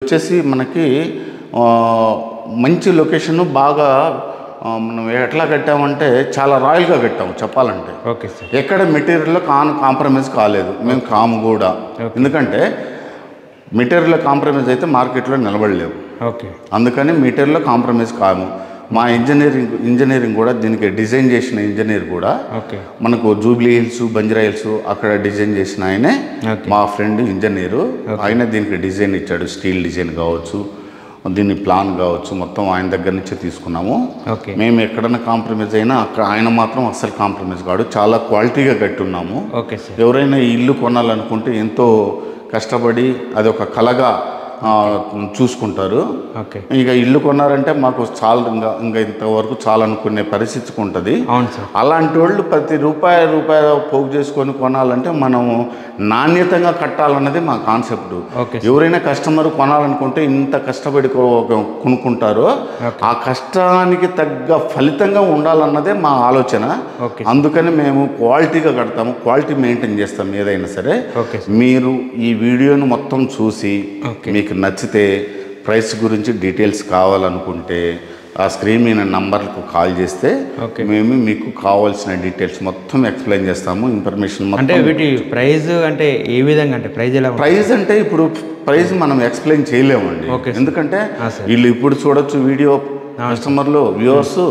వచ్చేసి మనకి మంచి లొకేషన్ బాగా మనం ఎట్లా కట్టామంటే చాలా రాయల్గా కట్టాము చెప్పాలంటే. Okay sir. ఎక్కడ మెటీరియల్లో కాంప్రమైజ్ కాలేదు మేము కాము కూడా. ఎందుకంటే మెటీరియల్లో కాంప్రమైజ్ అయితే మార్కెట్లో నిలబడలేవు. ఓకే. అందుకని మెటీరియల్లో కాంప్రమైజ్ కాము. మా ఇంజనీరింగ్ కూడా దీనికి డిజైన్ చేసిన ఇంజనీర్ కూడా మనకు జూబ్లీ హిల్స్ బంజారా హిల్స్ అక్కడ డిజైన్ చేసిన ఆయనే మా ఫ్రెండ్ ఇంజనీరు. ఆయన దీనికి డిజైన్ ఇచ్చాడు. స్టీల్ డిజైన్ కావచ్చు, దీని ప్లాన్ కావచ్చు, మొత్తం ఆయన దగ్గర నుంచే తీసుకున్నాము. మేము ఎక్కడైనా కాంప్రమైజ్ అయినా అక్కడ ఆయన మాత్రం అస్సలు కాంప్రమైజ్ కాడు. చాలా క్వాలిటీగా కట్టున్నాము. ఎవరైనా ఇల్లు కొనాలనుకుంటే ఎంతో కష్టపడి అది ఒక కళగా చూసుకుంటారు. ఇక ఇల్లు కొన్నారంటే మాకు చాలా ఇంకా ఇంతవరకు చాలా అనుకునే పరిస్థితికి ఉంటుంది. అలాంటి వాళ్ళు ప్రతి రూపాయి పోగు చేసుకొని కొనాలంటే మనము నాణ్యతంగా కట్టాలన్నది మా కాన్సెప్ట్. ఎవరైనా కస్టమర్ కొనాలనుకుంటే ఇంత కష్టపడి కొనుక్కుంటారో ఆ కష్టానికి తగ్గ ఫలితంగా ఉండాలన్నదే మా ఆలోచన. అందుకని మేము క్వాలిటీగా కడతాము, క్వాలిటీ మెయింటైన్ చేస్తాం ఏదైనా సరే. మీరు ఈ వీడియోను మొత్తం చూసి మీకు నచ్చితే ప్రైస్ గురించి డీటెయిల్స్ కావాలనుకుంటే ఆ స్క్రీన్ మీద నంబర్లకు కాల్ చేస్తే మేము మీకు కావాల్సిన డీటెయిల్స్ మొత్తం ఎక్స్ప్లెయిన్ చేస్తాము. ఇన్ఫర్మేషన్ అంటే వీటి ప్రైస్ అంటే ఏ విధంగా అంటే ప్రైస్ అంటే ఇప్పుడు ప్రైస్ మనం ఎక్స్ప్లెయిన్ చేయలేమండి. ఎందుకంటే వీళ్ళు ఇప్పుడు చూడొచ్చు వీడియో కస్టమర్లు వ్యూవర్స్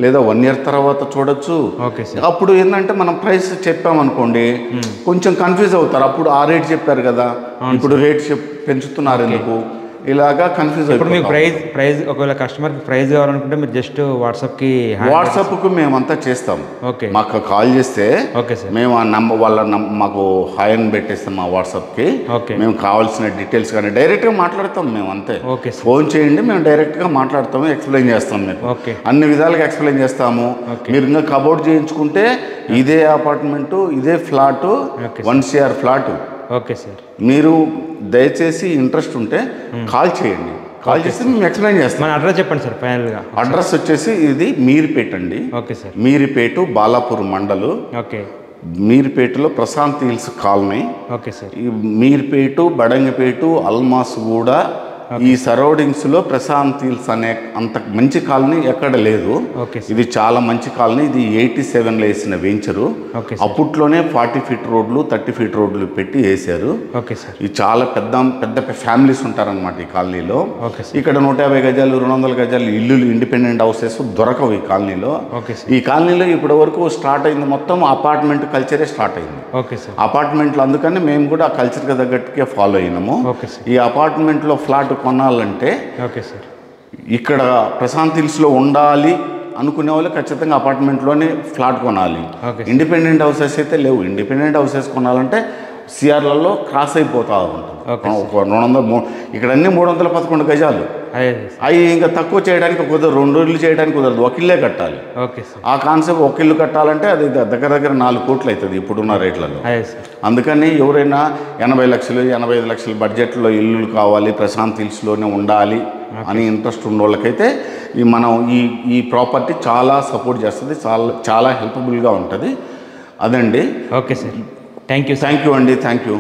లేదా 1 year తర్వాత చూడొచ్చు. అప్పుడు ఏంటంటే మనం ప్రైస్ చెప్పామనుకోండి కొంచెం కన్ఫ్యూజ్ అవుతారు. అప్పుడు ఆ రేట్ చెప్పారు కదా, ఇప్పుడు రేట్ పెంచుతున్నారు ఎందుకు, ఇలాగా కన్ఫ్యూజ్ అవుతుంది. మీకు ప్రైస్ ఒకవేళ కస్టమర్కి ప్రైస్ కావాలనుకుంటే మీరు జస్ట్ వాట్సాప్కు మేమంతా చేస్తాం. మాకు కాల్ చేస్తే మేము ఆ నంబర్ వాళ్ళ మాకు హాయ్ అని పెట్టేస్తాం మా వాట్సాప్కి. మేము కావాల్సిన డీటెయిల్స్ కానీ డైరెక్ట్గా మాట్లాడతాం మేము అంతే. ఫోన్ చేయండి, మేము డైరెక్ట్గా మాట్లాడతాము, ఎక్స్ప్లెయిన్ చేస్తాం. మీకు అన్ని విధాలుగా ఎక్స్ప్లెయిన్ చేస్తాము. మీరు ఇంకా కబోర్డ్ చేయించుకుంటే ఇదే అపార్ట్మెంటు, ఇదే flat, 1 CR flat. Okay sir. మీరు దయచేసి ఇంట్రెస్ట్ ఉంటే కాల్ చేయండి. కాల్ చేస్తే మేము ఎక్స్ప్లెయిన్ చేస్తాం. మన అడ్రస్ చెప్పండి సార్ ఫైనల్గా. అడ్రస్ వచ్చేసి ఇది మీర్పేట అండి. Okay sir. మీర్పేట బాలాపూర్ మండలు. మీర్పేటలో Prashant Hills Colony. Okay sir. ఈ మీర్పేట, బడంగపేట, అల్మాస్గూడ ఈ సరౌండింగ్స్లో ప్రశాంత్ హిల్స్ అనే అంత మంచి కాలనీ ఎక్కడ లేదు. ఇది చాలా మంచి కాలనీ. ఇది 87లో వేసిన వెంచరు. అప్పట్లోనే 40 feet రోడ్లు 30 feet రోడ్లు పెట్టి వేసారు. ఇది చాలా పెద్ద ఫ్యామిలీస్ ఉంటారనమాట ఈ కాలనీలో. ఇక్కడ 150 గజాలు 200 గజాలు ఇల్లులు ఇండిపెండెంట్ హౌసెస్ దొరకవు ఈ కాలనీలో. ఈ కాలనీలో ఇప్పటి వరకు స్టార్ట్ అయింది మొత్తం అపార్ట్మెంట్ కల్చరే స్టార్ట్ అయింది. అపార్ట్మెంట్లు అందుకని మేము కూడా ఆ కల్చర్కి తగ్గట్టుగా ఫాలో అయినాము. ఈ అపార్ట్మెంట్లో ఫ్లాట్ కొనాలంటే ఇక్కడ ప్రశాంత్ హిల్స్లో ఉండాలి అనుకునే వాళ్ళు ఖచ్చితంగా అపార్ట్మెంట్లోనే ఫ్లాట్ కొనాలి. ఇండిపెండెంట్ హౌసెస్ అయితే లేవు. ఇండిపెండెంట్ హౌసెస్ కొనాలంటే సిఆర్లలో క్రాస్ అయిపోతా ఉంటుంది. 200 ఇక్కడ అన్ని 311 గజాలు. అవి ఇంకా తక్కువ చేయడానికి కుదరదు, 2 ఇళ్ళు చేయడానికి కుదరదు, ఒక ఇల్లే కట్టాలి. ఆ కాన్సెప్ట్ ఒక ఇల్లు కట్టాలంటే అది దగ్గర 4 కోట్లు అవుతుంది ఇప్పుడున్న రేట్లలో. అందుకని ఎవరైనా 80 లక్షలు 85 లక్షల బడ్జెట్లో ఇల్లులు కావాలి, ప్రశాంత్ హిల్స్లోనే ఉండాలి అని ఇంట్రెస్ట్ ఉన్న వాళ్ళకైతే మనం ఈ ప్రాపర్టీ చాలా సపోర్ట్ చేస్తుంది, చాలా హెల్ప్ఫుల్గా ఉంటుంది. అదండి. Okay sir. థ్యాంక్ యూ అండి. Thank you.